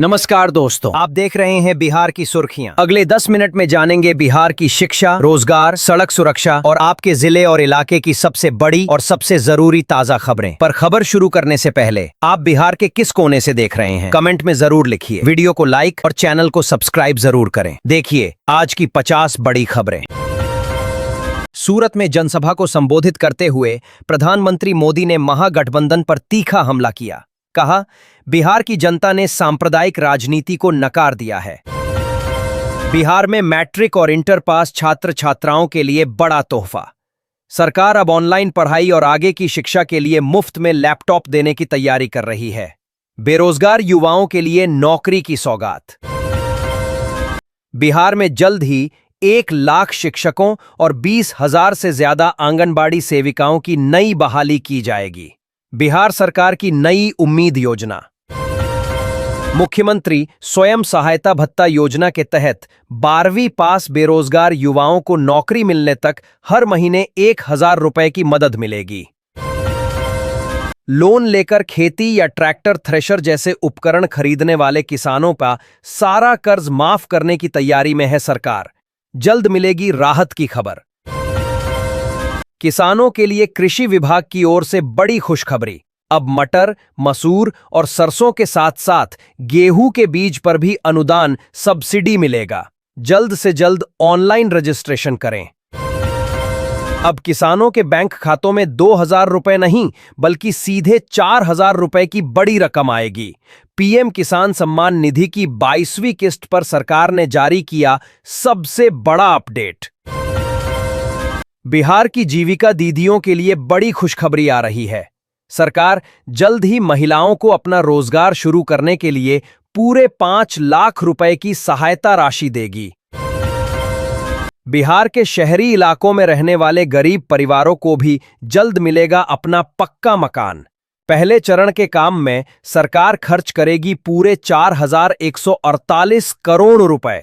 नमस्कार दोस्तों, आप देख रहे हैं बिहार की सुर्खियां। अगले 10 मिनट में जानेंगे बिहार की शिक्षा, रोजगार, सड़क सुरक्षा और आपके जिले और इलाके की सबसे बड़ी और सबसे जरूरी ताजा खबरें। पर खबर शुरू करने से पहले आप बिहार के किस कोने से देख रहे हैं, कमेंट में जरूर लिखिए। वीडियो को लाइक और चैनल को सब्सक्राइब जरूर करें। देखिए आज की 50 बड़ी खबरें। सूरत में जनसभा को संबोधित करते हुए प्रधानमंत्री मोदी ने महागठबंधन पर तीखा हमला किया। कहा, बिहार की जनता ने सांप्रदायिक राजनीति को नकार दिया है। बिहार में मैट्रिक और इंटर पास छात्र छात्राओं के लिए बड़ा तोहफा। सरकार अब ऑनलाइन पढ़ाई और आगे की शिक्षा के लिए मुफ्त में लैपटॉप देने की तैयारी कर रही है। बेरोजगार युवाओं के लिए नौकरी की सौगात। बिहार में जल्द ही 1 लाख शिक्षकों और 20,000 से ज्यादा आंगनबाड़ी सेविकाओं की नई बहाली की जाएगी। बिहार सरकार की नई उम्मीद योजना। मुख्यमंत्री स्वयं सहायता भत्ता योजना के तहत 12वीं पास बेरोजगार युवाओं को नौकरी मिलने तक हर महीने 1,000 रुपए की मदद मिलेगी। लोन लेकर खेती या ट्रैक्टर, थ्रेशर जैसे उपकरण खरीदने वाले किसानों का सारा कर्ज माफ करने की तैयारी में है सरकार। जल्द मिलेगी राहत की खबर। किसानों के लिए कृषि विभाग की ओर से बड़ी खुशखबरी। अब मटर, मसूर और सरसों के साथ साथ गेहूं के बीज पर भी अनुदान सब्सिडी मिलेगा। जल्द से जल्द ऑनलाइन रजिस्ट्रेशन करें। अब किसानों के बैंक खातों में 2,000 रुपए नहीं बल्कि सीधे 4,000 रुपए की बड़ी रकम आएगी। पीएम किसान सम्मान निधि की 22वीं किस्त पर सरकार ने जारी किया सबसे बड़ा अपडेट। बिहार की जीविका दीदियों के लिए बड़ी खुशखबरी आ रही है। सरकार जल्द ही महिलाओं को अपना रोजगार शुरू करने के लिए पूरे 5 लाख रुपए की सहायता राशि देगी। बिहार के शहरी इलाकों में रहने वाले गरीब परिवारों को भी जल्द मिलेगा अपना पक्का मकान। पहले चरण के काम में सरकार खर्च करेगी पूरे 4,148 करोड़ रुपए।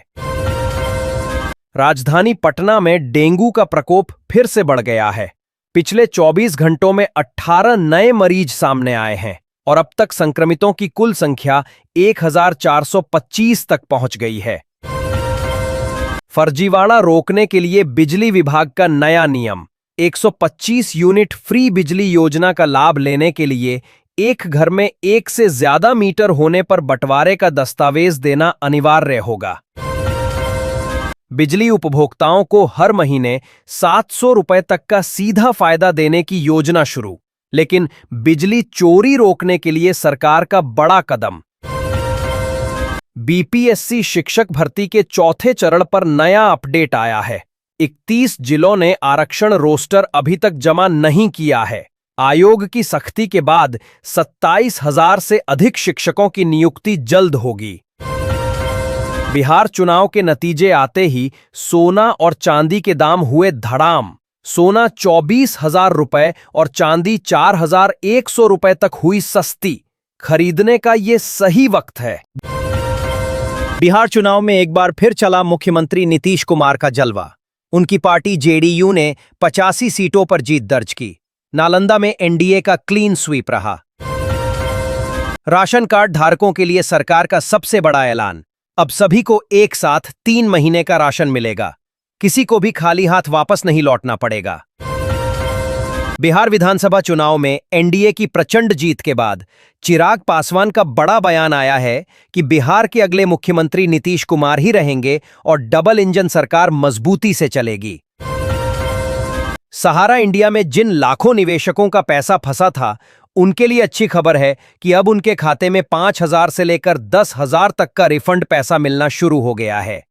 राजधानी पटना में डेंगू का प्रकोप फिर से बढ़ गया है। पिछले 24 घंटों में 18 नए मरीज सामने आए हैं और अब तक संक्रमितों की कुल संख्या 1,425 तक पहुंच गई है। फर्जीवाड़ा रोकने के लिए बिजली विभाग का नया नियम। 125 यूनिट फ्री बिजली योजना का लाभ लेने के लिए एक घर में 1 से ज्यादा मीटर होने पर बंटवारे का दस्तावेज देना अनिवार्य होगा। बिजली उपभोक्ताओं को हर महीने 700 रुपए तक का सीधा फायदा देने की योजना शुरू। लेकिन बिजली चोरी रोकने के लिए सरकार का बड़ा कदम। बीपीएससी शिक्षक भर्ती के चौथे चरण पर नया अपडेट आया है। 31 जिलों ने आरक्षण रोस्टर अभी तक जमा नहीं किया है। आयोग की सख्ती के बाद 27,000 से अधिक शिक्षकों की नियुक्ति जल्द होगी। बिहार चुनाव के नतीजे आते ही सोना और चांदी के दाम हुए धड़ाम। सोना 24,000 रुपए और चांदी 4,100 रुपए तक हुई सस्ती। खरीदने का ये सही वक्त है। बिहार चुनाव में एक बार फिर चला मुख्यमंत्री नीतीश कुमार का जलवा। उनकी पार्टी जेडीयू ने 85 सीटों पर जीत दर्ज की। नालंदा में एनडीए का क्लीन स्वीप रहा। राशन कार्ड धारकों के लिए सरकार का सबसे बड़ा ऐलान। अब सभी को एक साथ 3 महीने का राशन मिलेगा। किसी को भी खाली हाथ वापस नहीं लौटना पड़ेगा। बिहार विधानसभा चुनाव में एनडीए की प्रचंड जीत के बाद चिराग पासवान का बड़ा बयान आया है कि बिहार के अगले मुख्यमंत्री नीतीश कुमार ही रहेंगे और डबल इंजन सरकार मजबूती से चलेगी। सहारा इंडिया में जिन लाखों निवेशकों का पैसा फंसा था, उनके लिए अच्छी खबर है कि अब उनके खाते में 5,000 से लेकर 10,000 तक का रिफंड पैसा मिलना शुरू हो गया है।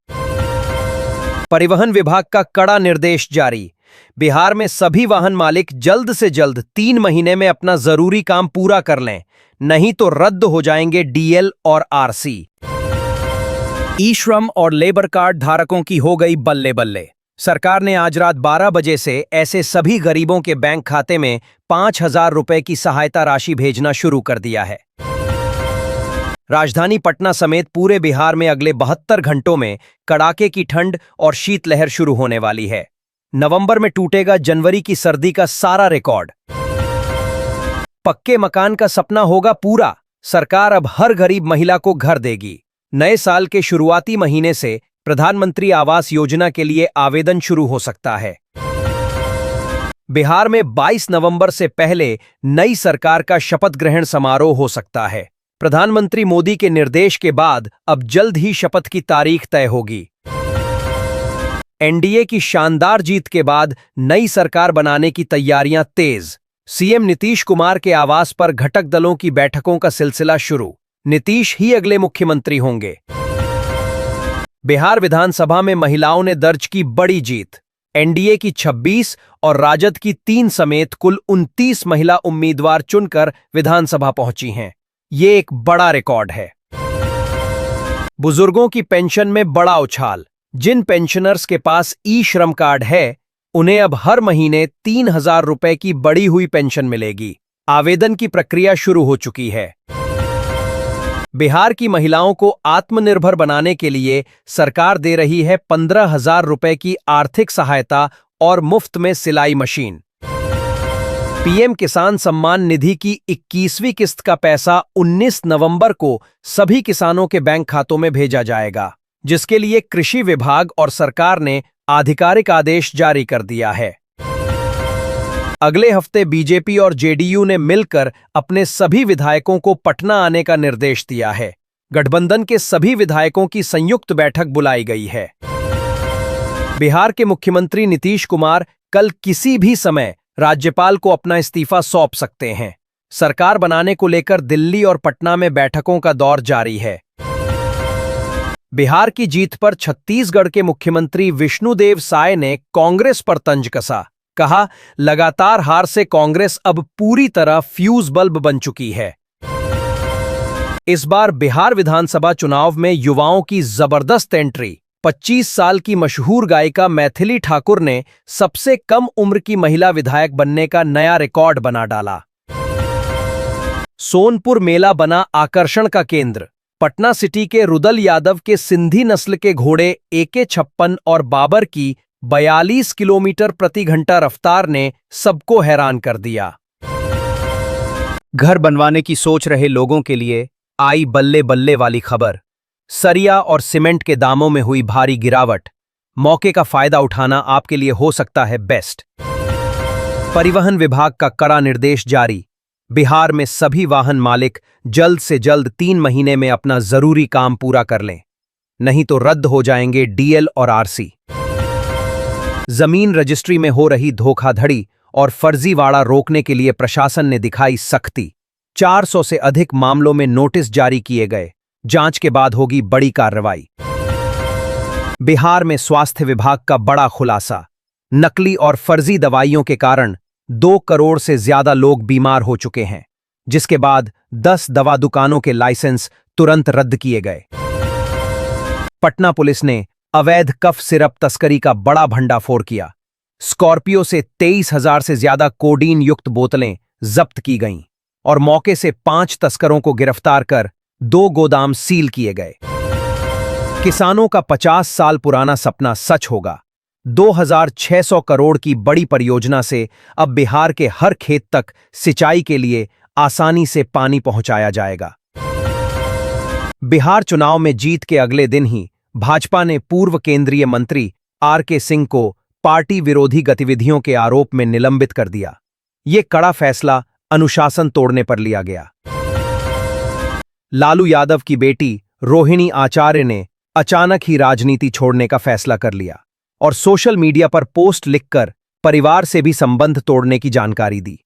परिवहन विभाग का कड़ा निर्देश जारी। बिहार में सभी वाहन मालिक जल्द से जल्द 3 महीने में अपना जरूरी काम पूरा कर लें, नहीं तो रद्द हो जाएंगे डीएल और आरसी। ई श्रम और लेबर कार्ड धारकों की हो गई बल्ले बल्ले। सरकार ने आज रात 12 बजे से ऐसे सभी गरीबों के बैंक खाते में 5,000 रुपए की सहायता राशि भेजना शुरू कर दिया है। राजधानी पटना समेत पूरे बिहार में अगले 72 घंटों में कड़ाके की ठंड और शीतलहर शुरू होने वाली है। नवंबर में टूटेगा जनवरी की सर्दी का सारा रिकॉर्ड। पक्के मकान का सपना होगा पूरा। सरकार अब हर गरीब महिला को घर देगी। नए साल के शुरुआती महीने से प्रधानमंत्री आवास योजना के लिए आवेदन शुरू हो सकता है। बिहार में 22 नवंबर से पहले नई सरकार का शपथ ग्रहण समारोह हो सकता है। प्रधानमंत्री मोदी के निर्देश के बाद अब जल्द ही शपथ की तारीख तय होगी। एनडीए की शानदार जीत के बाद नई सरकार बनाने की तैयारियां तेज। सीएम नीतीश कुमार के आवास पर घटक दलों की बैठकों का सिलसिला शुरू। नीतीश ही अगले मुख्यमंत्री होंगे। बिहार विधानसभा में महिलाओं ने दर्ज की बड़ी जीत। एनडीए की 26 और राजद की 3 समेत कुल 29 महिला उम्मीदवार चुनकर विधानसभा पहुंची हैं। ये एक बड़ा रिकॉर्ड है। बुजुर्गों की पेंशन में बड़ा उछाल। जिन पेंशनर्स के पास ई श्रम कार्ड है, उन्हें अब हर महीने 3,000 रुपए की बढ़ी हुई पेंशन मिलेगी। आवेदन की प्रक्रिया शुरू हो चुकी है। बिहार की महिलाओं को आत्मनिर्भर बनाने के लिए सरकार दे रही है 15,000 रुपए की आर्थिक सहायता और मुफ्त में सिलाई मशीन। पीएम किसान सम्मान निधि की 21वीं किस्त का पैसा 19 नवंबर को सभी किसानों के बैंक खातों में भेजा जाएगा, जिसके लिए कृषि विभाग और सरकार ने आधिकारिक आदेश जारी कर दिया है। अगले हफ्ते बीजेपी और जेडीयू ने मिलकर अपने सभी विधायकों को पटना आने का निर्देश दिया है। गठबंधन के सभी विधायकों की संयुक्त बैठक बुलाई गई है। बिहार के मुख्यमंत्री नीतीश कुमार कल किसी भी समय राज्यपाल को अपना इस्तीफा सौंप सकते हैं। सरकार बनाने को लेकर दिल्ली और पटना में बैठकों का दौर जारी है। बिहार की जीत पर छत्तीसगढ़ के मुख्यमंत्री विष्णुदेव साय ने कांग्रेस पर तंज कसा। कहा, लगातार हार से कांग्रेस अब पूरी तरह फ्यूज बल्ब बन चुकी है। इस बार बिहार विधानसभा चुनाव में युवाओं की जबरदस्त एंट्री। 25 साल की मशहूर गायिका मैथिली ठाकुर ने सबसे कम उम्र की महिला विधायक बनने का नया रिकॉर्ड बना डाला। सोनपुर मेला बना आकर्षण का केंद्र। पटना सिटी के रुदल यादव के सिंधी नस्ल के घोड़े AK-56 और बाबर की 42 किलोमीटर प्रति घंटा रफ्तार ने सबको हैरान कर दिया। घर बनवाने की सोच रहे लोगों के लिए आई बल्ले बल्ले वाली खबर। सरिया और सीमेंट के दामों में हुई भारी गिरावट। मौके का फायदा उठाना आपके लिए हो सकता है बेस्ट। परिवहन विभाग का कड़ा निर्देश जारी। बिहार में सभी वाहन मालिक जल्द से जल्द 3 महीने में अपना जरूरी काम पूरा कर लें, नहीं तो रद्द हो जाएंगे डीएल और आरसी। जमीन रजिस्ट्री में हो रही धोखाधड़ी और फर्जीवाड़ा रोकने के लिए प्रशासन ने दिखाई सख्ती। 400 से अधिक मामलों में नोटिस जारी किए गए। जांच के बाद होगी बड़ी कार्रवाई। बिहार में स्वास्थ्य विभाग का बड़ा खुलासा। नकली और फर्जी दवाइयों के कारण 2 करोड़ से ज्यादा लोग बीमार हो चुके हैं, जिसके बाद 10 दवा दुकानों के लाइसेंस तुरंत रद्द किए गए। पटना पुलिस ने अवैध कफ सिरप तस्करी का बड़ा भंडाफोड़ किया। स्कॉर्पियो से 23,000 से ज्यादा कोडीन युक्त बोतलें जब्त की गईं और मौके से 5 तस्करों को गिरफ्तार कर 2 गोदाम सील किए गए। किसानों का 50 साल पुराना सपना सच होगा। 2,600 करोड़ की बड़ी परियोजना से अब बिहार के हर खेत तक सिंचाई के लिए आसानी से पानी पहुंचाया जाएगा। बिहार चुनाव में जीत के अगले दिन ही भाजपा ने पूर्व केंद्रीय मंत्री RK सिंह को पार्टी विरोधी गतिविधियों के आरोप में निलंबित कर दिया। ये कड़ा फैसला अनुशासन तोड़ने पर लिया गया। लालू यादव की बेटी रोहिणी आचार्य ने अचानक ही राजनीति छोड़ने का फैसला कर लिया और सोशल मीडिया पर पोस्ट लिखकर परिवार से भी संबंध तोड़ने की जानकारी दी।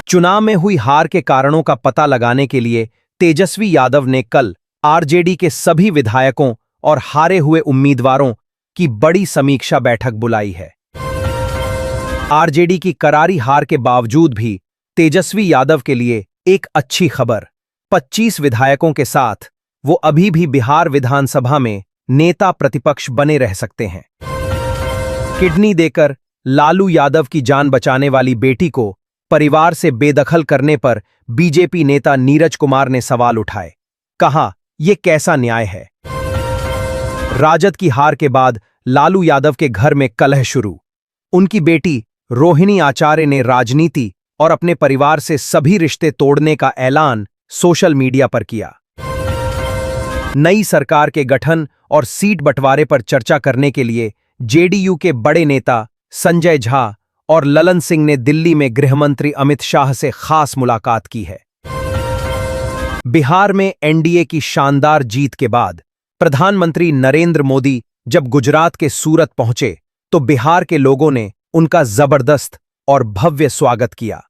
चुनाव में हुई हार के कारणों का पता लगाने के लिए तेजस्वी यादव ने कल आरजेडी के सभी विधायकों और हारे हुए उम्मीदवारों की बड़ी समीक्षा बैठक बुलाई है। आरजेडी की करारी हार के बावजूद भी तेजस्वी यादव के लिए एक अच्छी खबर। 25 विधायकों के साथ वो अभी भी बिहार विधानसभा में नेता प्रतिपक्ष बने रह सकते हैं। किडनी देकर लालू यादव की जान बचाने वाली बेटी को परिवार से बेदखल करने पर बीजेपी नेता नीरज कुमार ने सवाल उठाए। कहा, यह कैसा न्याय है? राजद की हार के बाद लालू यादव के घर में कलह शुरू। उनकी बेटी रोहिणी आचार्य ने राजनीति और अपने परिवार से सभी रिश्ते तोड़ने का ऐलान सोशल मीडिया पर किया। नई सरकार के गठन और सीट बंटवारे पर चर्चा करने के लिए जेडीयू के बड़े नेता संजय झा और ललन सिंह ने दिल्ली में गृहमंत्री अमित शाह से खास मुलाकात की है। बिहार में एनडीए की शानदार जीत के बाद प्रधानमंत्री नरेंद्र मोदी जब गुजरात के सूरत पहुंचे तो बिहार के लोगों ने उनका जबरदस्त और भव्य स्वागत किया।